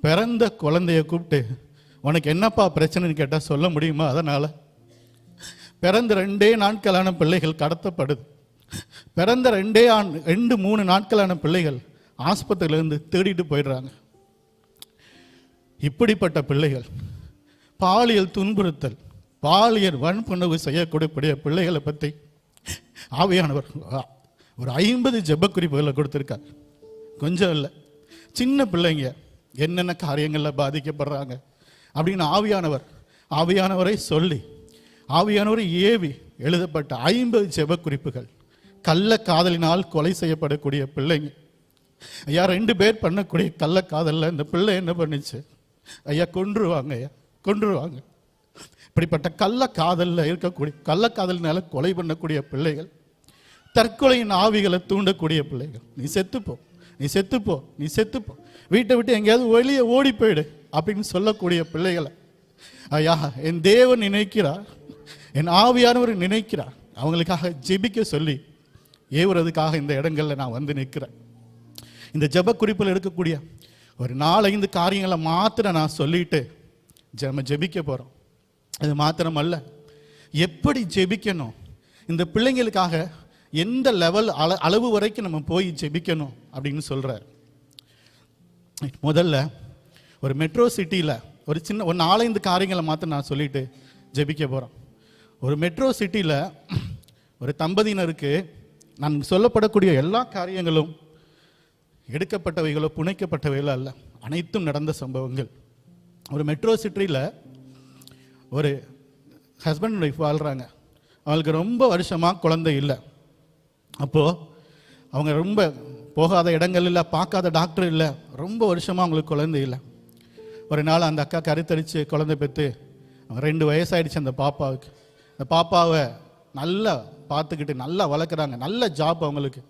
பிறந்த குழந்தைய கூப்பிட்டு உனக்கு என்னப்பா பிரச்சனைன்னு கேட்டால் சொல்ல முடியுமா? அதனால் பிறந்த 2 நாட்களான பிள்ளைகள் கடத்தப்படுது. பிறந்த 2-3 நாட்களான பிள்ளைகள் ஆஸ்பத்திரியிலேருந்து தேடிட்டு போயிடுறாங்க. இப்படிப்பட்ட பிள்ளைகள், பாலியல் துன்புறுத்தல், பாலியல் வன்புணர்வு செய்யக்கூடிய பிள்ளைகளை பற்றி ஆவியானவர் ஒரு 50 ஜெப குறிப்புகளை கொடுத்துருக்கார். கொஞ்சம் இல்லை, சின்ன பிள்ளைங்க என்னென்ன காரியங்களில் பாதிக்கப்படுறாங்க அப்படின்னு ஆவியானவரை சொல்லி ஆவியானவரை ஏவி எழுதப்பட்ட 50 ஜெப குறிப்புகள். கள்ள காதலினால் கொலை செய்யப்படக்கூடிய பிள்ளைங்க. ஐயா 2 பேர் பண்ணக்கூடிய கள்ள காதலில் இந்த பிள்ளை என்ன பண்ணுச்சு? ஐயா கொன்றுவாங்க, ஐயா கொன்றுவாங்க. இப்படிப்பட்ட கள்ள காதலில் இருக்கக்கூடிய கள்ள காதலினால கொலை பண்ணக்கூடிய பிள்ளைகள், தற்கொலையின் ஆவிகளை தூண்டக்கூடிய பிள்ளைகள். நீ செத்துப்போ, நீ செத்துப்போ, நீ செத்துப்போ, வீட்டை விட்டு எங்கேயாவது வெளியே ஓடி போயிடு அப்படின்னு சொல்லக்கூடிய பிள்ளைகளை ஐயா என் தேவன் நினைக்கிறார், என் ஆவியானவர் நினைக்கிறார். அவங்களுக்காக ஜெபிக்க சொல்லி ஏவுறதுக்காக இந்த இடங்களில் நான் வந்து நிற்கிறேன். இந்த ஜெப குறிப்பில் இருக்கக்கூடிய ஒரு 4-5 காரியங்களை மாத்திரம் நான் சொல்லிட்டு நம்ம ஜெபிக்க போகிறோம். அது மாத்திரமல்ல, எப்படி ஜெபிக்கணும், இந்த பிள்ளைங்களுக்காக எந்த லெவல் அளவு வரைக்கும் நம்ம போய் ஜெபிக்கணும் அப்படின்னு சொல்கிறார். முதல்ல ஒரு மெட்ரோ சிட்டியில் ஒரு 4-5 காரியங்களை மாத்திரம் நான் சொல்லிட்டு ஜெபிக்க போகிறோம். ஒரு மெட்ரோ சிட்டியில் ஒரு தம்பதியினருக்கு நான் சொல்லப்படக்கூடிய எல்லா காரியங்களும் எடுக்கப்பட்டவைகளோ புனைக்கப்பட்டவைகளோ அல்ல, அனைத்தும் நடந்த சம்பவங்கள். ஒரு மெட்ரோ சிட்டியில் ஒரு ஹஸ்பண்ட் அண்ட் ஒய்ஃப் வாழ்கிறாங்க. அவங்களுக்கு ரொம்ப வருஷமாக குழந்தை இல்லை. அப்போது அவங்க ரொம்ப போகாத இடங்கள் இல்லை, பார்க்காத டாக்டர் இல்லை, ரொம்ப வருஷமாக அவங்களுக்கு குழந்தை இல்லை. ஒரு நாள் அந்த அக்கா கருத்தரித்து குழந்தை பெற்று 2 வயசாகிடுச்சு அந்த பாப்பாவுக்கு. அந்த பாப்பாவை நல்லா பார்த்துக்கிட்டு நல்லா வளர்க்குறாங்க, நல்ல ஜாப் அவங்களுக்கு.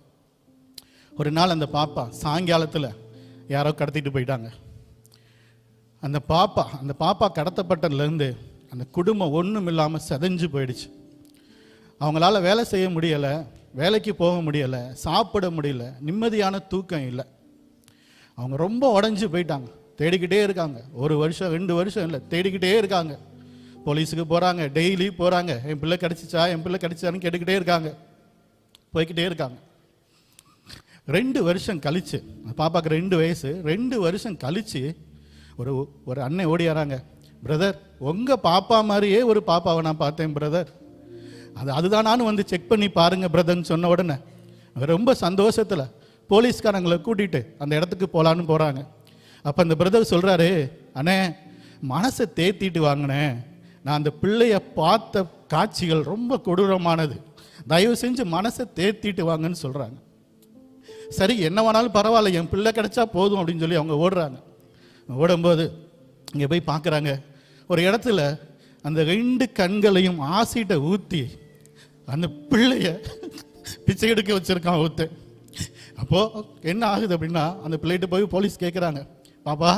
ஒரு நாள் அந்த பாப்பா சாயங்காலத்தில் யாரோ கடத்திட்டு போயிட்டாங்க. அந்த பாப்பா கடத்தப்பட்டதுலேருந்து அந்த குடும்பம் ஒன்றும் இல்லாமல் செதஞ்சு போயிடுச்சு. அவங்களால வேலை செய்ய முடியலை, வேலைக்கு போக முடியலை, சாப்பிட முடியல, நிம்மதியான தூக்கம் இல்லை. அவங்க ரொம்ப உடஞ்சி போயிட்டாங்க. தேடிக்கிட்டே இருக்காங்க. 1 வருஷம் 2 வருஷம் இல்லை, தேடிக்கிட்டே இருக்காங்க. போலீஸுக்கு போகிறாங்க, டெய்லி போகிறாங்க. என் பிள்ளை கிடச்சிச்சா, என் பிள்ளை கிடச்சிச்சான்னு கேட்டுக்கிட்டே இருக்காங்க, போய்கிட்டே இருக்காங்க. 2 வருஷம் கழிச்சு, பாப்பாவுக்கு 2 வயசு, 2 வருஷம் கழிச்சு ஒரு அண்ணன் ஓடியாராங்க. பிரதர், உங்கள் பாப்பா மாதிரியே ஒரு பாப்பாவை நான் பார்த்தேன் பிரதர், அதுதான் நானும் வந்து செக் பண்ணி பாருங்க பிரதர்ன்னு சொன்ன உடனே ரொம்ப சந்தோஷத்தில் போலீஸ்காரங்களை கூட்டிகிட்டு அந்த இடத்துக்கு போகலான்னு போகிறாங்க. அப்போ அந்த பிரதர் சொல்கிறாரு, அண்ணே மனசை தேத்திட்டு வாங்கினேன், நான் அந்த பிள்ளைய பார்த்த காட்சிகள் ரொம்ப கொடூரமானது, தயவு செஞ்சு மனசை தேத்திட்டு வாங்கன்னு சொல்கிறாங்க. சரி என்ன வேணாலும் பரவாயில்ல, என் பிள்ளை கிடைச்சா போதும் அப்படின்னு சொல்லி அவங்க ஓடுறாங்க. ஓடும்போது இங்கே போய் பார்க்குறாங்க, ஒரு இடத்துல அந்த 2 கண்களையும் ஆசிட்டை ஊற்றி அந்த பிள்ளைய பிச்சை எடுக்க வச்சுருக்கான் ஊற்று. அப்போது என்ன ஆகுது அப்படின்னா, அந்த பிள்ளைகிட்ட போய் போலீஸ் கேட்குறாங்க, பாப்பா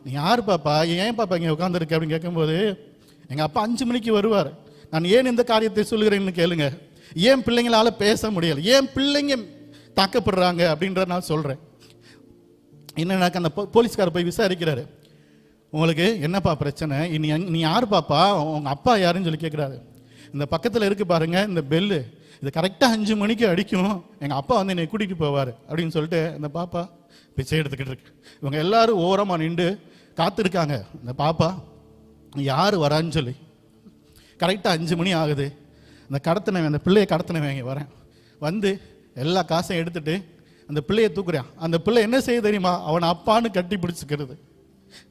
நீ யார் பாப்பா, ஏன் பாப்பா இங்கே உட்காந்துருக்க அப்படின்னு கேட்கும்போது, எங்கள் அப்பா 5 மணிக்கு வருவார், நான் ஏன் இந்த காரியத்தை சொல்லுகிறேன்னு கேளுங்க, ஏன் பிள்ளைங்களால் பேச முடியலை, ஏன் பிள்ளைங்க தாக்கப்படுறாங்க அப்படின்ற நான் சொல்கிறேன். என்னன்னாக்க அந்த போலீஸ்காரர் போய் விசாரிக்கிறாரு, உங்களுக்கு என்னப்பா பிரச்சனை, நீ யார் பாப்பா, உங்கள் அப்பா யாருன்னு சொல்லி கேட்குறாரு. இந்த பக்கத்தில் இருக்கு பாருங்க இந்த பெல்லு, இது கரெக்டாக 5 மணிக்கு அடிக்கும், எங்கள் அப்பா வந்து என்னை கூட்டிகிட்டு போவார் அப்படின்னு சொல்லிட்டு இந்த பாப்பா பிச்சை எடுத்துக்கிட்டு இருக்கு. இவங்க எல்லாரும் ஓரமாக நின்று காத்திருக்காங்க, இந்த பாப்பா யார் வரான்னு சொல்லி. கரெக்டாக 5 மணி ஆகுது. அந்த பிள்ளையை கடத்தினவங்க வரேன், வந்து எல்லா காசையும் எடுத்துட்டு அந்த பிள்ளையை தூக்குறான். அந்த பிள்ளை என்ன செய்ய தெரியுமா, அவனை அப்பான்னு கட்டி பிடிச்சிக்கிறது.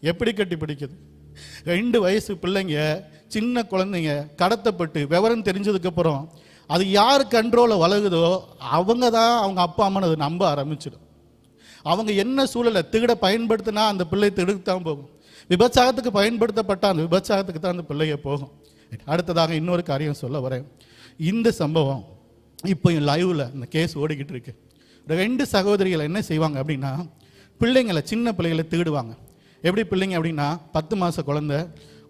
எப்படி கட்டி பிடிக்குது? 2 வயசு பிள்ளைங்க, சின்ன குழந்தைங்க கடத்தப்பட்டு விவரம் தெரிஞ்சதுக்கப்புறம் அது யார் கண்ட்ரோலில் வளருதோ அவங்க தான் அவங்க அப்பா அம்மானு அதை நம்ப ஆரம்பிச்சிடும். அவங்க என்ன சூழலை திருட பயன்படுத்தினா அந்த பிள்ளை திருடுக்கு தான் போகும், விபச்சாரத்துக்கு பயன்படுத்தப்பட்டால் அந்த விபச்சாரத்துக்கு தான் அந்த பிள்ளைய போகும். அடுத்ததாக இன்னொரு காரியம் சொல்ல வரேன். இந்த சம்பவம் இப்போ லைவில் இந்த கேஸ் ஓடிக்கிட்டு இருக்கு. 2 சகோதரிகள் என்ன செய்வாங்க அப்படின்னா, பிள்ளைங்களை சின்ன பிள்ளைகளை திருடுவாங்க. எப்படி பிள்ளைங்க அப்படின்னா, 10 மாத குழந்தை,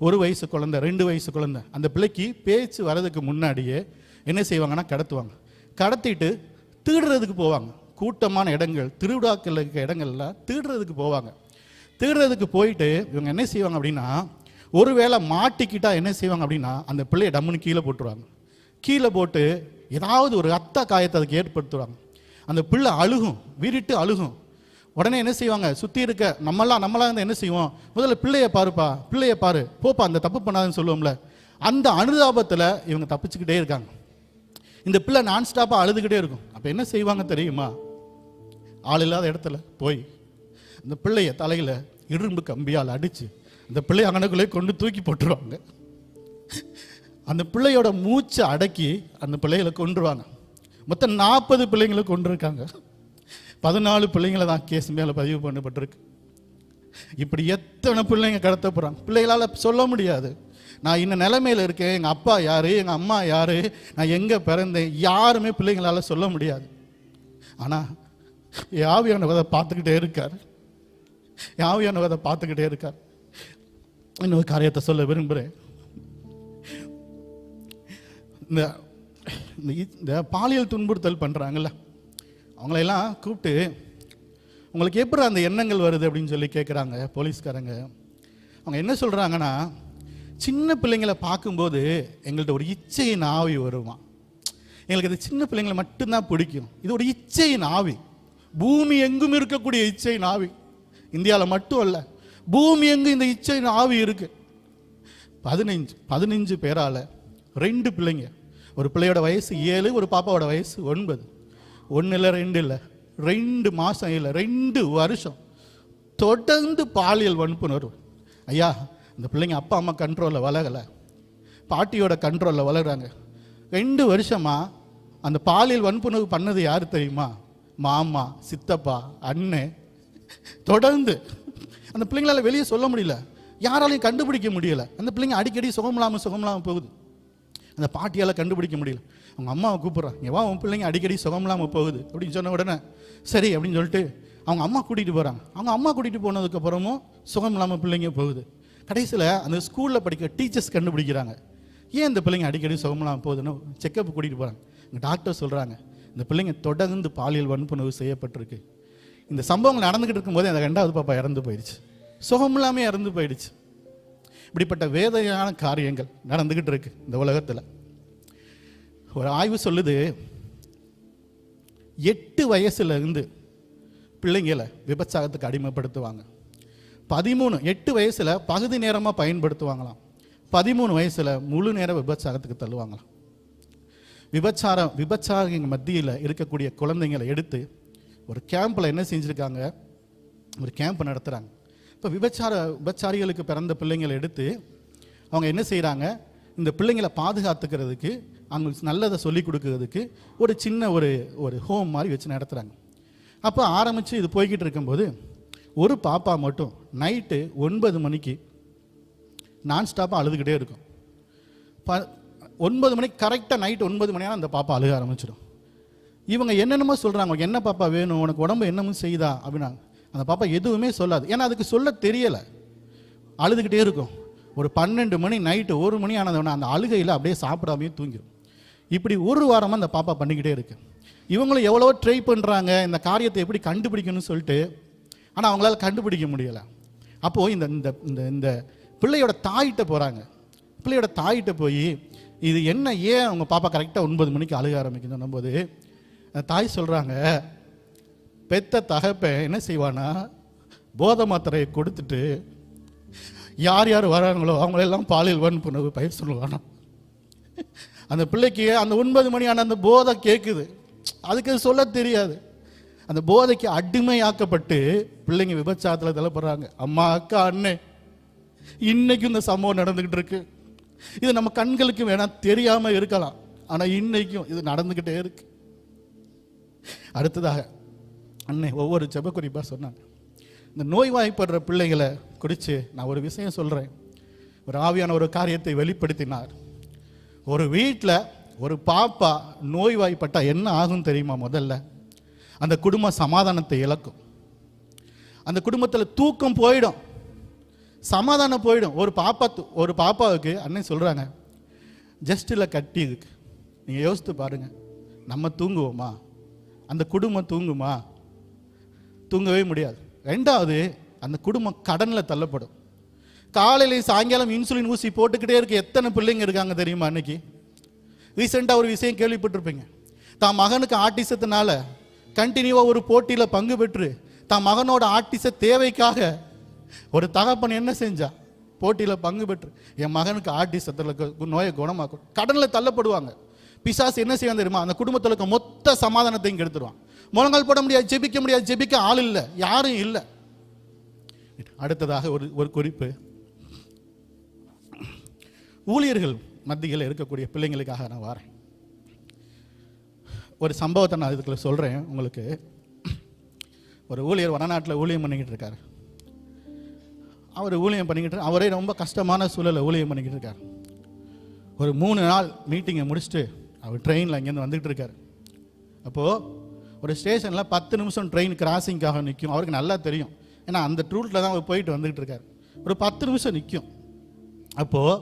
1 வயசு குழந்தை, 2 வயசு குழந்தை, அந்த பிள்ளைக்கு பேச்சு வர்றதுக்கு முன்னாடியே என்ன செய்வாங்கன்னா கடத்துவாங்க. கடத்திட்டு திருடுறதுக்கு போவாங்க. கூட்டமான இடங்கள், திருவிழாக்கள் இருக்க இடங்கள்லாம் திருடுறதுக்கு போவாங்க. தேடுறதுக்கு போயிட்டு இவங்க என்ன செய்வாங்க அப்படின்னா, ஒருவேளை மாட்டிக்கிட்டா என்ன செய்வாங்க அப்படின்னா, அந்த பிள்ளையை டம்முன்னு கீழே போட்டுருவாங்க. கீழே போட்டு ஏதாவது ஒரு ரத்த காயத்தை அதுக்கு ஏற்படுத்துவாங்க. அந்த பிள்ளை அழுகும், விரிட்டு அழுகும். உடனே என்ன செய்வாங்க, சுற்றி இருக்க நம்மளாம் வந்து என்ன செய்வோம், முதல்ல பிள்ளைய பாருப்பா, பிள்ளைய பாரு, போப்பா, அந்த தப்பு பண்ணாதுன்னு சொல்லுவோம்ல. அந்த அனுதாபத்தில் இவங்க தப்பிச்சுக்கிட்டே இருக்காங்க. இந்த பிள்ளை நான் ஸ்டாப்பாக அழுதுகிட்டே இருக்கும். அப்போ என்ன செய்வாங்க தெரியுமா, ஆள் இல்லாத இடத்துல போய் அந்த பிள்ளைய தலையில் இரும்பு கம்பியால் அடித்து அந்த பிள்ளை அங்கனக்குள்ளே கொண்டு தூக்கி போட்டுருவாங்க. அந்த பிள்ளையோட மூச்சை அடக்கி அந்த பிள்ளைகளை கொண்டுருவாங்க. மொத்தம் 40 பிள்ளைங்களை கொண்டிருக்காங்க. 14 பிள்ளைங்களை தான் கேஸ் மேலே பதிவு பண்ணப்பட்டிருக்கு. இப்படி எத்தனை பிள்ளைங்க கடத்த போகிறாங்க. பிள்ளைகளால் சொல்ல முடியாது, நான் இந்த நிலைமையில் இருக்கேன், எங்கள் அப்பா யார், எங்கள் அம்மா யார், நான் எங்கே பிறந்தேன், யாருமே பிள்ளைங்களால் சொல்ல முடியாது. ஆனால் ஆவியானவரை பார்த்துக்கிட்டே இருக்கார். ஆவியானவரை பார்த்துக்கிட்டே இருக்கார். இன்னொரு காரியத்தை சொல்ல விரும்புகிறேன். இந்த பாலியல் துன்புறுத்தல் பண்ணுறாங்கல்ல, அவங்களையெல்லாம் கூப்பிட்டு உங்களுக்கு எப்படி அந்த எண்ணங்கள் வருது அப்படின்னு சொல்லி கேட்குறாங்க போலீஸ்காரங்க. அவங்க என்ன சொல்கிறாங்கன்னா, சின்ன பிள்ளைங்களை பார்க்கும்போது எங்கள்கிட்ட ஒரு இச்சையின் ஆவி வருமா, எங்களுக்கு அது சின்ன பிள்ளைங்களை மட்டும்தான் பிடிக்கும். இது ஒரு இச்சையின் ஆவி, பூமி எங்கும் இருக்கக்கூடிய இச்சையின் ஆவி. இந்தியாவில் மட்டும் அல்ல, பூமி எங்கும் இந்த இச்சையின் ஆவி இருக்கு. 15 பேரால் 2 பிள்ளைங்க, ஒரு பிள்ளையோட வயசு 7, ஒரு பாப்பாவோட வயசு 9. 1 இல்லை 2 இல்லை, 2 மாதம் இல்லை, 2 வருஷம் தொடர்ந்து பாலியல் வன்புணர்வு. ஐயா, இந்த பிள்ளைங்க அப்பா அம்மா கண்ட்ரோலில் வளரலை, பாட்டியோட கண்ட்ரோலில் வளர்கிறாங்க. 2 வருஷமாக அந்த பாலியல் வன்புணர்வு பண்ணது யார் தெரியுமா, மாமா, சித்தப்பா, அண்ணன். தொடர்ந்து அந்த பிள்ளைங்களால் வெளியே சொல்ல முடியல, யாராலையும் கண்டுபிடிக்க முடியலை. அந்த பிள்ளைங்க அடிக்கடி சுகமில்லாமல் போகுது. அந்த பாட்டியால் கண்டுபிடிக்க முடியல. அவங்க அம்மாவை கூப்பிட்றாங்க, எவா உன் பிள்ளைங்க அடிக்கடி சுகமில்லாமல் போகுது அப்படின்னு சொன்ன உடனே சரி அப்படின்னு சொல்லிட்டு அவங்க அம்மா கூட்டிகிட்டு போகிறாங்க. அவங்க அம்மா கூட்டிகிட்டு போனதுக்கப்புறமும் சுகம் இல்லாமல் பிள்ளைங்க போகுது. கடைசியில் அந்த ஸ்கூலில் படிக்கிற டீச்சர்ஸ் கண்டுபிடிக்கிறாங்க, ஏன் இந்த பிள்ளைங்க அடிக்கடி சுகமில்லாமல் போகுதுன்னு செக்கப் கூட்டிகிட்டு போகிறாங்க. இந்த டாக்டர் சொல்கிறாங்க, இந்த பிள்ளைங்க தொடர்ந்து பாலியல் வன்புணர்வு செய்யப்பட்டிருக்கு. இந்த சம்பவங்கள் நடந்துக்கிட்டு இருக்கும்போது அந்த 2வது பாப்பா இறந்து போயிடுச்சு, சுகமில்லாமல் இறந்து போயிடுச்சு. இப்படிப்பட்ட வேதனையான காரியங்கள் நடந்துக்கிட்டு இருக்கு இந்த உலகத்தில். ஒரு ஆய்வு சொல்லுது, 8 வயசுலேருந்து பிள்ளைங்களை விபச்சாரத்துக்கு அடிமைப்படுத்துவாங்க. 8 வயசில் பகுதி நேரமாக பயன்படுத்துவாங்களாம். 13 வயசில் முழு நேர விபச்சாரத்துக்கு தள்ளுவாங்களாம். விபச்சார மத்தியில் இருக்கக்கூடிய குழந்தைங்களை எடுத்து ஒரு கேம்பில் என்ன செஞ்சுருக்காங்க, ஒரு கேம்ப் நடத்துகிறாங்க. இப்போ விபச்சாரிகளுக்கு பிறந்த பிள்ளைங்களை எடுத்து அவங்க என்ன செய்கிறாங்க, இந்த பிள்ளைங்களை பாதுகாத்துக்கிறதுக்கு, அவங்களுக்கு நல்லதை சொல்லிக் கொடுக்கறதுக்கு ஒரு சின்ன ஒரு ஹோம் மாதிரி வச்சு நடத்துகிறாங்க. அப்போ ஆரம்பித்து இது போய்கிட்டு இருக்கும்போது ஒரு பாப்பா மட்டும் நைட்டு 9 மணிக்கு நான் ஸ்டாப்பாக அழுதுகிட்டே இருக்கும். 9 மணிக்கு கரெக்டாக நைட்டு 9 மணியான அந்த பாப்பா அழுக ஆரம்பிச்சிடும். இவங்க என்னென்னமோ சொல்கிறாங்க, என்ன பாப்பா வேணும், உனக்கு உடம்பு என்னமோ செய்தா அப்படின்னாங்க. அந்த பாப்பா எதுவுமே சொல்லாது, ஏன்னா அதுக்கு சொல்ல தெரியலை, அழுதுகிட்டே இருக்கும். ஒரு 12 மணி நைட்டு 1 மணி ஆனதுன்னா அந்த அழுகையில் அப்படியே சாப்பிடாமையே தூங்கிடும். இப்படி ஒரு வாரமாக அந்த பாப்பா பண்ணிக்கிட்டே இருக்கு. இவங்களும் எவ்வளோ ட்ரை பண்ணுறாங்க இந்த காரியத்தை எப்படி கண்டுபிடிக்கணும்னு சொல்லிட்டு, ஆனால் அவங்களால கண்டுபிடிக்க முடியலை. அப்போது இந்த இந்த இந்த பிள்ளையோட தாயிட்ட போகிறாங்க. பிள்ளையோட தாயிட்ட போய் இது என்ன, ஏன் அவங்க பாப்பா கரெக்டாக 9 மணிக்கு அழுக ஆரம்பிக்கணும் போது தாய் சொல்கிறாங்க, பெத்த தகப்பன் என்ன செய்வானா, போதை மாத்திரையை கொடுத்துட்டு யார் யார் வராங்களோ அவங்களெல்லாம் பாலியல் வன்புணர்வு பயிர் சொல்லுவானா. அந்த பிள்ளைக்கு அந்த 9 மணியான அந்த போதை கேட்குது, அதுக்கு சொல்ல தெரியாது. அந்த போதைக்கு அடிமையாக்கப்பட்டு பிள்ளைங்க விபச்சாரத்தில் தள்ளப்படுறாங்க. அம்மா, அக்கா, அண்ணே, இன்னைக்கும் இந்த சம்பவம் நடந்துக்கிட்டு இருக்கு. இது நம்ம கண்களுக்கு வேணா தெரியாமல் இருக்கலாம், ஆனால் இன்னைக்கும் இது நடந்துக்கிட்டே இருக்கு. அடுத்ததாக அண்ணே ஒவ்வொரு ஜெப குறிப்பாக சொன்னாங்க. இந்த நோய்வாய்ப்படுற பிள்ளைகளை குறித்து நான் ஒரு விஷயம் சொல்கிறேன். ஒரு ஆவியான ஒரு காரியத்தை வெளிப்படுத்தினார். ஒரு வீட்டில் ஒரு பாப்பா நோய்வாய்ப்பட்டால் என்ன ஆகும் தெரியுமா? முதல்ல அந்த குடும்ப சமாதானத்தை இழக்கும். அந்த குடும்பத்தில் தூக்கம் போயிடும், சமாதானம் போயிடும். ஒரு பாப்பாவுக்கு அண்ணன் சொல்கிறாங்க, ஜஸ்டில் கட்டி இருக்கு. நீங்கள் யோசித்து பாருங்கள், நம்ம தூங்குவோமா? அந்த குடும்பம் தூங்குமா? தூங்கவே முடியாது. 2வது, அந்த குடும்பம் கடனில் தள்ளப்படும். காலையில் சாயங்காலம் இன்சுலின் ஊசி போட்டுக்கிட்டே இருக்க எத்தனை பிள்ளைங்க இருக்காங்க தெரியுமா? அன்னைக்கு ரீசெண்டாக ஒரு விஷயம் கேள்விப்பட்டிருப்பீங்க. தான் மகனுக்கு ஆட்டிசத்தினால கண்டினியூவாக ஒரு போட்டியில் பங்கு பெற்று தான் மகனோட ஆட்டிச தேவைக்காக ஒரு தகப்பன் என்ன செஞ்சா, போட்டியில் பங்கு பெற்று என் மகனுக்கு ஆட்டிசத்தில் நோயை குணமாக்கும், கடனில் தள்ளப்படுவாங்க. பிசாசு என்ன செய்வான் தெரியுமா? அந்த குடும்பத்தில் இருக்க மொத்த சமாதானத்தையும் கெடுத்துருவான். முழங்கால் போட முடியாது, ஜெபிக்க முடியாது, ஜெபிக்க ஆள் இல்லை, யாரும் இல்லை. அடுத்ததாக ஒரு குறிப்பு, ஊழியர்கள் மத்தியில் இருக்கக்கூடிய பிள்ளைங்களுக்காக நான் வரேன். ஒரு சம்பவத்தை நான் இதுக்குள்ள சொல்கிறேன் உங்களுக்கு. ஒரு ஊழியர் வடநாட்டில் ஊழியம் பண்ணிக்கிட்டு இருக்காரு. அவர் ஊழியம் பண்ணிக்கிட்டு, அவரே ரொம்ப கஷ்டமான சூழலை ஊழியம் பண்ணிக்கிட்டு இருக்கார். ஒரு 3 நாள் மீட்டிங்கை முடிச்சுட்டு அவர் ட்ரெயினில் அங்கேருந்து வந்துகிட்டு இருக்கார். அப்போது ஒரு ஸ்டேஷனில் 10 நிமிஷம் ட்ரெயின் கிராசிங்காக நிற்கும். அவருக்கு நல்லா தெரியும், ஏன்னா அந்த ரூட்டில் தான் அவர் போயிட்டு வந்துகிட்டு இருக்கார். ஒரு 10 நிமிஷம் நிற்கும். அப்போது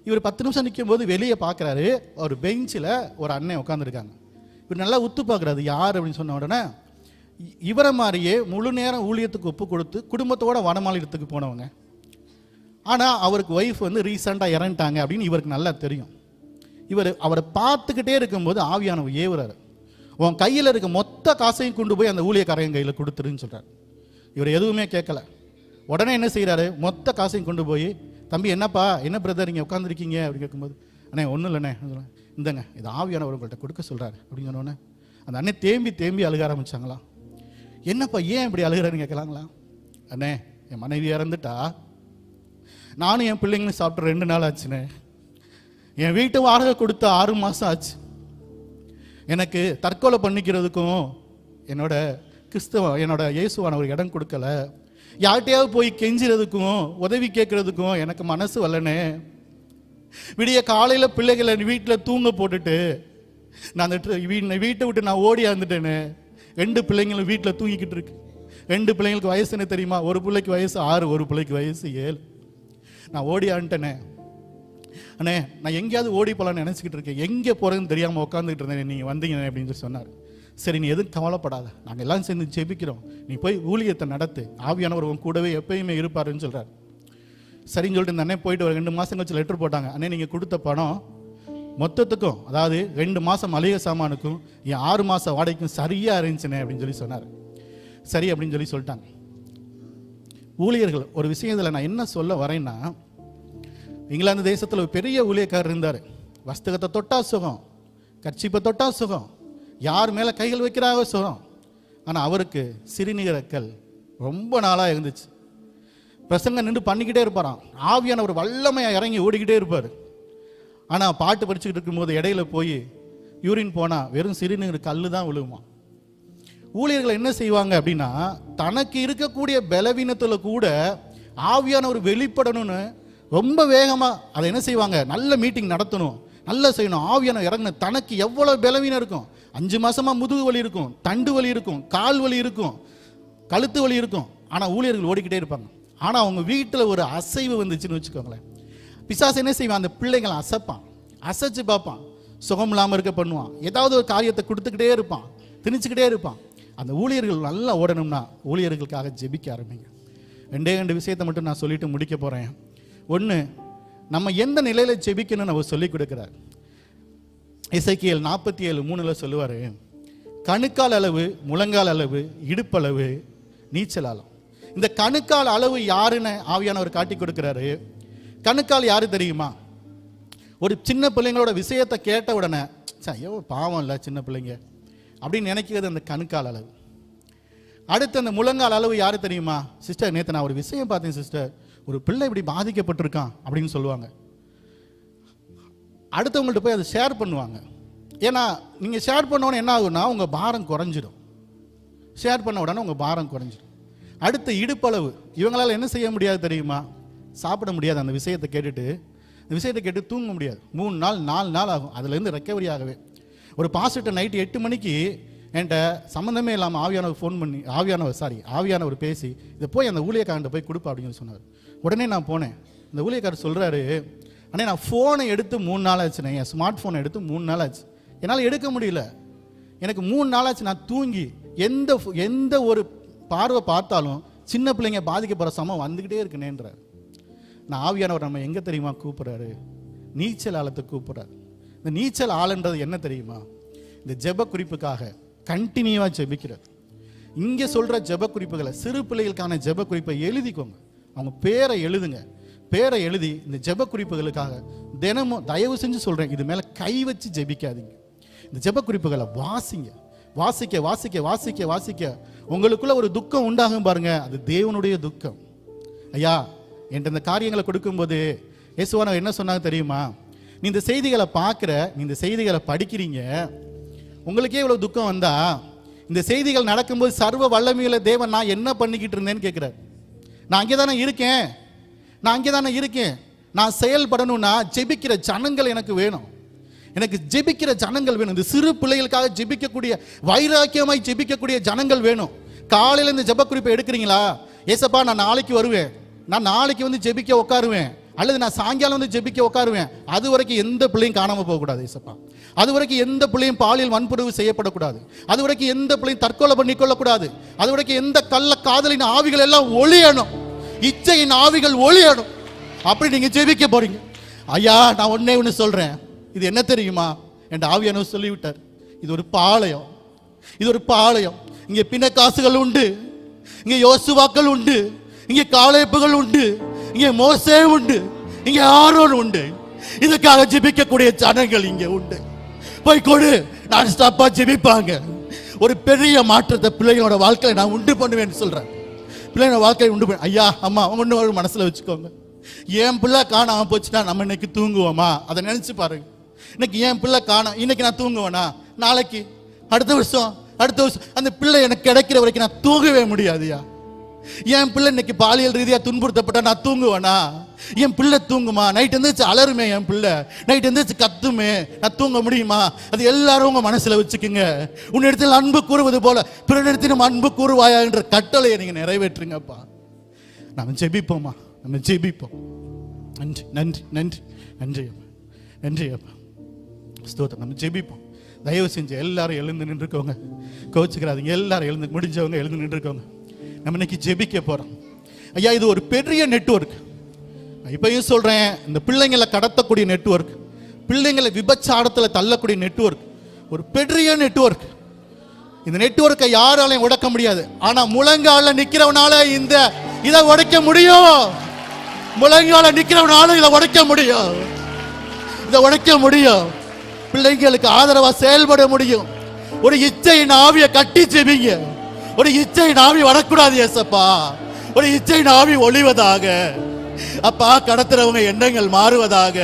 இவர் 10 நிமிஷம் நிற்கும் போது வெளியே பார்க்குறாரு, ஒரு பெஞ்சில் ஒரு அண்ணன் உட்காந்துருக்காங்க. இவர் நல்லா உத்து பார்க்குறாரு, யார் அப்படின்னு சொன்ன உடனே இவரை மாதிரியே முழு நேரம் ஊழியத்துக்கு ஒப்பு கொடுத்து குடும்பத்தோட வடமாநிலத்துக்கு போனவங்க. ஆனால் அவருக்கு ஒய்ஃப் வந்து ரீசெண்டாக இறந்துட்டாங்க அப்படின்னு இவருக்கு நல்லா தெரியும். அவரை பார்த்துக்கிட்டே இருக்கும்போது ஆவியானவர் ஏவுறாரு, உன் கையில் இருக்க மொத்த காசையும் கொண்டு போய் அந்த ஊழியக்காரங்க கையில் கொடுத்துருன்னு சொல்கிறார். இவர் எதுவுமே கேட்கல. உடனே என்ன செய்கிறாரு, மொத்த காசையும் கொண்டு போய், தம்பி என்னப்பா, என்ன பிரதர் இங்கே உட்காந்துருக்கீங்க அப்படின்னு கேட்கும்போது, அண்ணே ஒன்றும் இல்லைண்ணே, இந்தங்க இது ஆவியானவர் உங்கள்கிட்ட கொடுக்க சொல்கிறாரு அப்படின்னு சொன்னோன்னே அந்த அண்ணன் தேம்பி அழுக ஆரம்பிச்சாங்களா. என்னப்பா ஏன் இப்படி அழுகிறாருன்னு கேட்கலாங்களா. அண்ணே என் மனைவி இறந்துட்டா, நானும் என் பிள்ளைங்களும் சாப்பிட்டு 2 நாள் ஆச்சுண்ணே, என் வீட்டு வாடகை கொடுத்த 6 மாதம் ஆச்சு, எனக்கு தற்கொலை பண்ணிக்கிறதுக்கும் என்னோட இயேசுவான ஒரு இடம் கொடுக்கல, யார்கிட்டையாவது போய் கெஞ்சிறதுக்கும் உதவி கேட்கறதுக்கும் எனக்கு மனசு வரலனே, விடிய காலையில் பிள்ளைகளை வீட்டில் தூங்க போட்டுட்டு நான் அந்த வீட்டை விட்டு நான் ஓடி வந்துட்டேன்னு. 2 பிள்ளைங்களும் வீட்டில் தூங்கிக்கிட்டு இருக்கு. 2 பிள்ளைங்களுக்கு வயசு என்ன தெரியுமா? ஒரு பிள்ளைக்கு வயசு 6, ஒரு பிள்ளைக்கு வயசு 7. நான் ஓடி ஆன்ட்டேனே. அண்ணே நான் எங்கேயாவது ஓடி போகலான்னு நினச்சிக்கிட்டு இருக்கேன், எங்கே போகிறதுன்னு தெரியாமல் உட்காந்துக்கிட்டு இருந்தேன், நீங்கள் வந்தீங்க அப்படின்னு சொல்லி சொன்னார். சரி நீ எதுவும் கவலைப்படாத, நாங்கள் எல்லாம் சேர்ந்து ஜெபிக்கிறோம், நீ போய் ஊழியத்தை நடத்து, ஆவியானவர் உன் கூடவே எப்பயுமே இருப்பாருன்னு சொல்கிறார். சரின்னு சொல்லிட்டு இந்த அண்ணன் போயிட்டு ஒரு 2 மாதம் கழிச்சு லெட்டர் போட்டாங்க. அண்ணே நீங்கள் கொடுத்த பணம் மொத்தத்துக்கும், அதாவது 2 மாதம் மளிகை சாமானுக்கும் என் 6 மாதம் வாடகைக்கும் சரியாக இருந்துச்சுனே அப்படின்னு சொல்லி சொன்னார். சரி அப்படின்னு சொல்லி சொல்லிட்டாங்க. ஊழியர்கள் ஒரு விஷயத்தில் நான் என்ன சொல்ல வரேன்னா, இங்கிலாந்து தேசத்தில் ஒரு பெரிய ஊழியக்காரர் இருந்தார். வஸ்தகத்தை தொட்டா சுகம், கர்ச்சிப்பை தொட்டா சுகம், யார் மேலே கைகள் வைக்கிறாக சுகம். ஆனால் அவருக்கு சிறுநீரக்கல் ரொம்ப நாளாக இருந்துச்சு. பிரசங்க நின்று பண்ணிக்கிட்டே இருப்பாராம். ஆவியானவர் வல்லமையாக இறங்கி ஓடிக்கிட்டே இருப்பார். ஆனால் பாட்டு படிச்சுக்கிட்டு இருக்கும்போது இடையில போய் யூரின் போனால் வெறும் சிறுநீர் கல் தான் விழுவுமா. ஊழியர்கள் என்ன செய்வாங்க அப்படின்னா, தனக்கு இருக்கக்கூடிய பலவீனத்தில் கூட ஆவியானவர் வெளிப்படணும்னு ரொம்ப வேகமாக அதை என்ன செய்வாங்க, நல்ல மீட்டிங் நடத்தணும், நல்லா செய்யணும், ஆவியானவர் இறங்கணும். தனக்கு எவ்வளோ பலவீனம் இருக்கும், 5 மாதமாக முதுகு வலி இருக்கும், தண்டு வலி இருக்கும், கால் வலி இருக்கும், கழுத்து வலி இருக்கும். ஆனால் ஊழியர்கள் ஓடிக்கிட்டே இருப்பாங்க. ஆனால் அவங்க வீட்டில் ஒரு அசைவு வந்துச்சுன்னு வச்சுக்கோங்களேன், பிசாசு என்ன செய்வான், அந்த பிள்ளைங்களை அசைப்பான், அசைச்சு பார்ப்பான், சுகம் இல்லாமல் இருக்க பண்ணுவான், ஏதாவது ஒரு காரியத்தை கொடுத்துக்கிட்டே இருப்பான், திணிச்சுக்கிட்டே இருப்பான். அந்த ஊழியர்கள் நல்லா ஓடணும்னா ஊழியர்களுக்காக ஜெபிக்க ஆரம்பிங்க. 2 விஷயத்தை மட்டும் நான் சொல்லிட்டு முடிக்க போகிறேன். 1, நம்ம எந்த நிலையில் ஜெபிக்கணும்னு அவர் சொல்லிக் கொடுக்குறார். எசேக்கியேல் 47:3 சொல்லுவார், கணுக்கால் அளவு, முழங்கால் அளவு, இடுப்பளவு, நீச்சல் ஆழம். இந்த கணுக்கால் அளவு யாருன்னு ஆவியானவர் காட்டி கொடுக்குறாரு. கணுக்கால் யாரு தெரியுமா? ஒரு சின்ன பிள்ளைங்களோட விஷயத்தை கேட்ட உடனே ஐயோ பாவம் இல்லை சின்ன பிள்ளைங்க அப்படின்னு நினைக்கிறது அந்த கணுக்கால் அளவு. அடுத்து அந்த முழங்கால் அளவு யாரு தெரியுமா? சிஸ்டர் நேற்று நான் ஒரு விஷயம் பார்த்தேன் சிஸ்டர், ஒரு பிள்ளை இப்படி பாதிக்கப்பட்டிருக்கான் அப்படின்னு சொல்லுவாங்க. அடுத்தவங்கள்ட்ட போய் அதை ஷேர் பண்ணுவாங்க. ஏன்னா நீங்கள் ஷேர் பண்ணோன்னே என்ன ஆகுன்னா உங்கள் பாரம் குறைஞ்சிடும். ஷேர் பண்ண உடனே உங்கள் பாரம் குறைஞ்சிடும். அடுத்து இடுப்பளவு, இவங்களால் என்ன செய்ய முடியாது தெரியுமா? சாப்பிட முடியாது. அந்த விஷயத்தை கேட்டு தூங்க முடியாது. 3 நாள் 4 நாள் ஆகும் அதுலேருந்து ரெக்கவரி ஆகவே. ஒரு பாஸ்டர் நைட்டு 8 மணிக்கு என்கிட்ட சம்மந்தமே இல்லாமல் ஆவியானவர் பேசி இதை போய் அந்த ஊழியக்காரன்ட்ட போய் கொடுப்பா அப்படின்னு சொன்னார். உடனே நான் போனேன். அந்த ஊழியக்காரர் சொல்கிறாரு, அண்ணே நான் ஃபோனை எடுத்து 3 நாள் ஆச்சுண்ணே, என் ஸ்மார்ட் ஃபோனை எடுத்து 3 நாள் ஆச்சு, என்னால் எடுக்க முடியல, எனக்கு 3 நாள் ஆச்சு, நான் தூங்கி எந்த ஒரு பார்வை பார்த்தாலும் சின்ன பிள்ளைங்க பாதிக்கப்படுற சமம் வந்துக்கிட்டே இருக்குனேன்றார். நான் ஆவியானவர் நம்ம எங்கே தெரியுமா கூப்பிட்றாரு? நீச்சல் ஆழத்தை கூப்பிட்றாரு. இந்த நீச்சல் ஆளுன்றது என்ன தெரியுமா? இந்த ஜெப குறிப்புக்காக கண்டினியூவாக ஜெபிக்கிறது. இங்கே சொல்கிற ஜெப குறிப்புகளை, சிறு பிள்ளைகளுக்கான ஜெப குறிப்பை எழுதிக்கோங்க. அவங்க பேரை எழுதுங்க. பேரை எழுதி இந்த ஜெப குறிப்புகளுக்காக தினமும் தயவு செஞ்சு சொல்கிறேன், இது மேலே கை வச்சு ஜெபிக்காதீங்க. இந்த ஜெப குறிப்புகளை வாசிங்க. வாசிக்க வாசிக்க வாசிக்க வாசிக்க உங்களுக்குள்ள ஒரு துக்கம் உண்டாகும் பாருங்க, அது தேவனுடைய துக்கம். ஐயா என்கிட்ட இந்த காரியங்களை கொடுக்கும்போது இயேசுவானவர் என்ன சொன்னாங்க தெரியுமா? நீ இந்த செய்திகளை பார்க்குற, நீ இந்த செய்திகளை படிக்கிறீங்க, உங்களுக்கே இவ்வளோ துக்கம் வந்தா இந்த செய்திகள் நடக்கும்போது சர்வ வல்லமையுள்ள தேவன் நான் என்ன பண்ணிக்கிட்டு இருந்தேன்னு கேட்குறாரு. நான் அங்கே தானே இருக்கேன், நான் அங்கே தானே இருக்கேன். நான் செயல்படணும்னா ஜெபிக்கிற ஜனங்கள் எனக்கு வேணும். எனக்கு ஜெபிக்கிற ஜனங்கள் வேணும். இந்த சிறு பிள்ளைகளுக்காக ஜெபிக்கக்கூடிய, வைராக்கியமாய் ஜெபிக்கக்கூடிய ஜனங்கள் வேணும். காலையில் இந்த ஜெப குறிப்பை எடுக்கிறீங்களா? ஏசப்பா நான் நாளைக்கு வருவேன், நான் நாளைக்கு வந்து ஜெபிக்க உட்காருவேன், அல்லது நான் சாயங்காலம் வந்து ஜெபிக்க உட்காருவேன். அது வரைக்கும் எந்த பிள்ளையும் காணாமல் போகக்கூடாது ஏசப்பா. அது வரைக்கும் எந்த பிள்ளையும் பாலியல் வன்புணர்வு செய்யப்படக்கூடாது. அது வரைக்கும் எந்த பிள்ளையும் தற்கொலை பண்ணிக்கொள்ளக்கூடாது. அது வரைக்கும் எந்த கள்ள காதலின் ஆவிகள் எல்லாம் ஒளியணும், இச்சையின் ஆவிகள் ஒளியணும். அப்படி நீங்க ஜெபிக்க போறீங்க. ஐயா நான் ஒன்னே ஒன்று சொல்றேன், இது என்ன தெரியுமா? என் ஆவியானவர் சொல்லிவிட்டார், இது ஒரு பாளையம், இது ஒரு பாளையம். இங்கே பிணக்காசுகள் உண்டு, இங்கே யோசுவாக்கள் உண்டு, இங்கே காலேப்புகள் உண்டு, இங்கே மோசே உண்டு, இங்கே ஆரோன் உண்டு. இதுக்காக ஜெபிக்கக்கூடிய ஜனங்கள் இங்கே உண்டு. போய் கொடு, நான் ஸ்டாப்பா ஜெபிப்பாங்க. ஒரு பெரிய மாற்றத்தை பிள்ளைகளோட வாழ்க்கையை நான் உண்டு பண்ணுவேன்னு சொல்றேன். பிள்ளைங்களோட வாழ்க்கையை உண்டு பண்ண. ஐயா அம்மா ஒன்று ஒரு மனசுல வச்சுக்கோங்க, என் பிள்ளை காணாம போச்சுன்னா நம்ம இன்னைக்கு தூங்குவோமா? அதை நினைச்சு பாருங்க. இன்னைக்கு என் பிள்ளை காணா, இன்னைக்கு நான் தூங்குவேனா? நாளைக்கு, அடுத்த வருஷம், அந்த பிள்ளை எனக்கு கிடைக்கிற வரைக்கும் நான் தூங்கவே முடியாதுயா. என் பிள்ளை இன்னைக்கு பாலியல் ரீதியாக துன்புறுத்தப்பட்டா நான் தூங்குவேனா? என் பிள்ளை தூங்குமா? நைட் எந்திரிச்சு அலருமே, என் பிள்ளை நைட் எந்திரிச்சு கத்துமே, நான் தூங்க முடியுமா? அது எல்லாரும் உங்க மனசுல வச்சுக்குங்க. உன்னிடத்தில் அன்பு கூறுவது போல பிறனிடத்திலும் அன்பு கூறுவாயா என்ற கட்டளையை நீங்க நிறைவேற்றுங்கப்பா. நம்ம ஜெபிப்போமா? நம்ம ஜெபிப்போம். நன்றி நன்றி நன்றி நன்றி அப்பா, நன்றி அப்பா, ஸ்தோத்திரம். நம்ம ஜெபிப்போம். தயவு செஞ்சு எல்லாரும் எழுந்து நின்றுக்கோங்க, கோச்சுக்கிறாதீங்க. எல்லாரும் எழுந்து, முடிஞ்சவங்க எழுந்து நின்றுக்கோங்க. நம்ம இன்னைக்கு ஜெபிக்க போறோம். ஐயா இது ஒரு பெரிய நெட்வொர்க். இப்பயும் சொல்றேன், இந்த பிள்ளைங்களை கடத்தக்கூடிய நெட்வொர்க், பிள்ளைங்களை விபச்சாரத்தில் தள்ளக்கூடிய நெட்வொர்க், ஒரு பெரிய நெட்வொர்க். இந்த நெட்வொர்க்கை யாராலையும் உடைக்க முடியாது. ஆனா முழங்கால நிக்கிறவனால இந்த இதை உடைக்க முடியும். முழங்கால நிக்கிறவனால இதை உடைக்க முடியும், இதை உடைக்க முடியும். பிள்ளைங்களுக்கு ஆதரவா செயல்பட முடியும். ஒரு இச்சையின் ஆவியை கட்டி ஜெபிங்க. ஒரு இச்சையின் ஆவி வரக்கூடாது ஏசப்பா. ஒரு இச்சையின் ஆவி ஒளிவதாக அப்பா. கடத்துறவங்க எண்ணங்கள் மாறுவதாக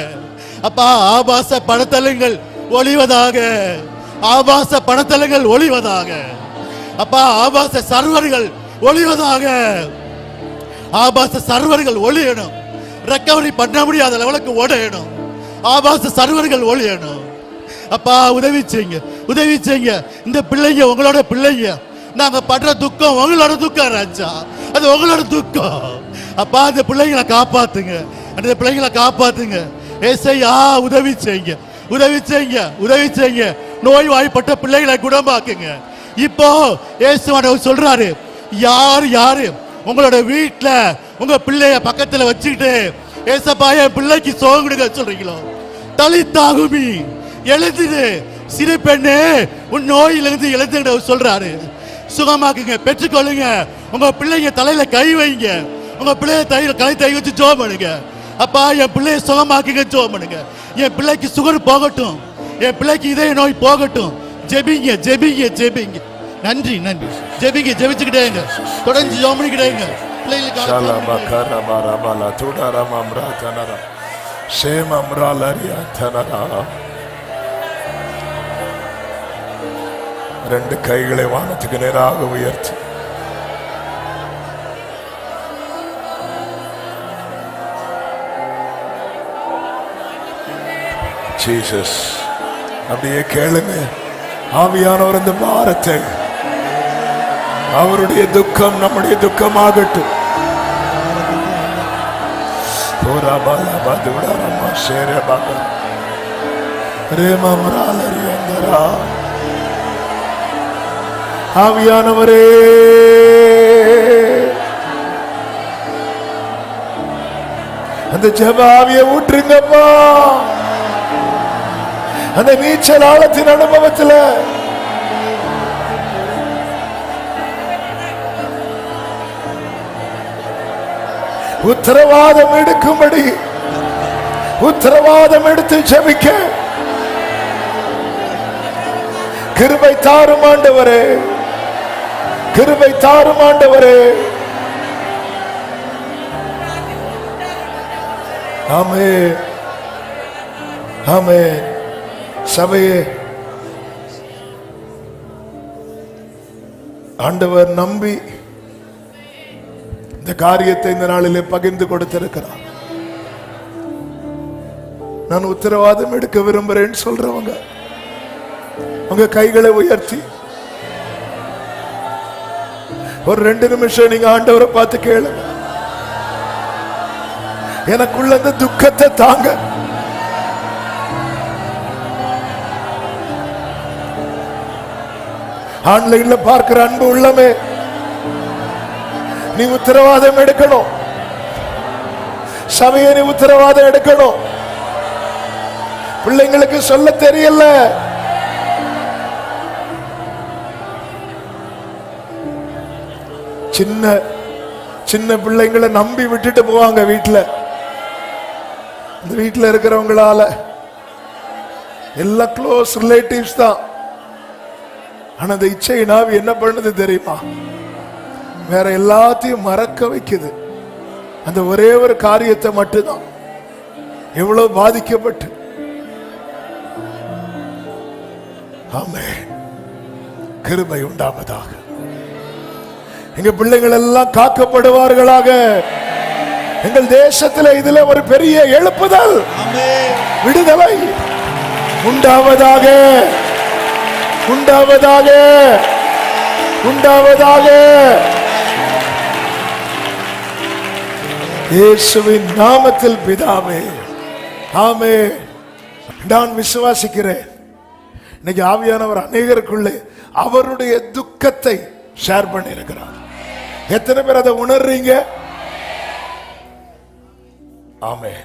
அப்பா. ஆபாச படத்தலங்கள் ஒளிவதாக, ஆபாச படத்தலங்கள் ஒளிவதாக அப்பா. ஆபாச சர்வர்கள் ஒளிவதாக, ஆபாச சர்வர்கள் ஒளியணும். ரெக்கவரி பண்ண முடியாத லெவலுக்கு ஓடணும். ஆபாச சர்வர்கள் ஒளியணும் அப்பா. உதவி செய்யுங்க, உதவி செய்யுங்க. இந்த பிள்ளைங்க உங்களோட பிள்ளைங்க. நாங்க படுற துக்கம் உங்களோட துக்கம் ராஜா, அது உங்களோட துக்கம் அப்பா. அந்த பிள்ளைங்களை காப்பாத்துங்க, அந்த பிள்ளைங்களை காப்பாத்துங்க ஏசையா. உதவி செய்யுங்க, உதவி செய்யுங்க, உதவி செய்யுங்க. நோய் வாய்ப்பட்ட பிள்ளைகளை குணமாக்குங்க. இப்போ இயேசுவானவர் சொல்றாரு, யாரு யாரு உங்களோட வீட்டுல உங்க பிள்ளைய பக்கத்துல வச்சுக்கிட்டு ஏசப்பா என் பிள்ளைக்கு சோகம் கொடுக்க சொல்றீங்களோ, தலித்தாகுமி எழுதுது, சிறு பெண்ணே உன் நோயிலிருந்து எழுதுகிற சொல்றாரு. சுகமாக்குங்க, பெற்றுக்கொள்ளுங்க. உங்க பிள்ளைங்க தலையில கை வைங்க, உங்க பிள்ளைய கை வச்சு ஜோம் பண்ணுங்க. அப்பா என் பிள்ளைய சுகமாக்குங்க, ஜோம் பண்ணுங்க. என் பிள்ளைக்கு சுகர் போகட்டும், என் பிள்ளைக்கு இதய நோய் போகட்டும். ஜெபிங்க ஜெபிங்க ஜெபிங்க. நன்றி நன்றி. ஜெபிங்க, ஜெபிச்சுக்கிட்டேங்க, தொடர்ந்து ஜோம் பண்ணிக்கிட்டேங்க. பிள்ளைகளுக்கு ரெண்டு கைகளை வானத்துக்கு நேராக உயர்த்தி ஜீசஸ் அப்படியே கேளுங்க. ஆவியானவர் இந்த வாரத்தை அவருடைய துக்கம் நம்முடைய துக்கமாகட்டும். ஆவியானவரே அந்த ஜெப ஆவியை ஊற்றுங்கப்பா. அந்த நீச்சல் ஆழத்தின் அனுபவத்துல உத்தரவாதம் எடுக்கும்படி, உத்தரவாதம் எடுத்து ஜெபிக்க கிருபை தாரும் ஆண்டவரே, கிருபை தாரும் ஆண்டவரே. ஆமென், ஆமென். சபையே, ஆண்டவர் நம்பி இந்த காரியத்தை இந்த நாளிலே பகிர்ந்து கொடுத்திருக்கிறார். நான் உத்தரவாதம் எடுக்க விரும்புறேன்னு சொல்றவங்க உங்க கைகளை உயர்த்தி ஒரு 2 நிமிஷம் நீங்க ஆண்டவரை பார்த்து கேளுங்க. எனக்குள்ள இந்த துக்கத்தை தாங்க. ஆன்லைன்ல பார்க்கிற அன்பு உள்ளமே, நீ உத்தரவாதம் எடுக்கணும். சபையை நீ உத்தரவாதம் எடுக்கணும். பிள்ளைங்களுக்கு சொல்ல தெரியல, சின்ன சின்ன பிள்ளைங்களை நம்பி விட்டுட்டு போவாங்க வீட்டுல. இந்த வீட்டுல இருக்கிறவங்களால எல்லாம் க்ளோஸ் ரிலேட்டிவ்ஸ் தான். ஆனா அந்த இச்சை நாவி என்ன பண்ணுது தெரியுமா? வேற எல்லாத்தையும் மறக்க வைக்குது. அந்த ஒரே ஒரு காரியத்தை மட்டும்தான். எவ்வளவு பாதிக்கப்பட்டு. ஆமென். கிருபை உண்டாவதாக. எங்க பிள்ளைகள் எல்லாம் காக்கப்படுவார்களாக. எங்கள் தேசத்தில் இதுல ஒரு பெரிய எழுப்புதல், விடுதலை உண்டாவதாக, உண்டாவதாக, உண்டாவதாக. இயேசுவின் நாமத்தில் பிதாவே, ஆமென். நான் விசுவாசிக்கிறேன். இன்னைக்கு ஆவியானவர் அநேகருக்குள்ளே அவருடைய துக்கத்தை ஷேர் பண்ணி இருக்கிறார். எத்தனை பேர் அதை உணர்றீங்க? ஆமென்,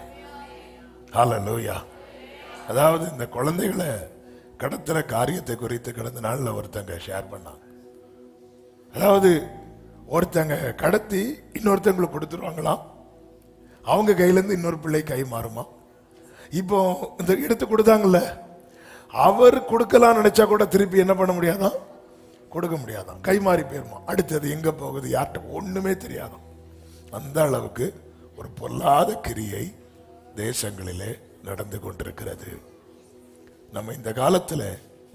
ஹல்லேலூயா. அதாவது இந்த குழந்தைகளை கடத்துற காரியத்தை குறித்து கடந்த நாள்ல ஒருத்தங்க ஷேர் பண்ணாங்க. அதாவது ஒருத்தங்க கடத்தி இன்னொருத்தங்களுக்கு கொடுத்துருவாங்களாம். அவங்க கையிலேருந்து இன்னொரு பிள்ளை கை மாறுமா. இப்போ இந்த எடுத்து கொடுத்தாங்கல்ல, அவர் கொடுக்கலாம் நினைச்சா கூட திருப்பி என்ன பண்ண முடியாதான், கொடுக்க முடியாதான், கை மாறி போயிருமா. அடுத்தது எங்க போகுது, யார்கிட்ட ஒண்ணுமே தெரியாதான். அந்த அளவுக்கு ஒரு பொல்லாத கிரியை தேசங்களிலே நடந்து கொண்டிருக்கிறது. நம்ம இந்த காலத்துல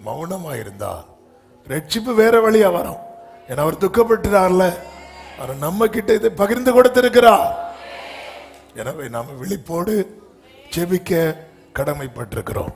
மௌனமா இருந்தா ரட்சிப்பு வேற வழியா வரும். ஏன்னா அவர் துக்கப்பட்டுறார்ல, அவர் நம்ம கிட்ட இதை பகிர்ந்து கொடுத்திருக்கிறார். எனவே நாம விழிப்போடு ஜெபிக்க கடமைப்பட்டிருக்கிறோம்.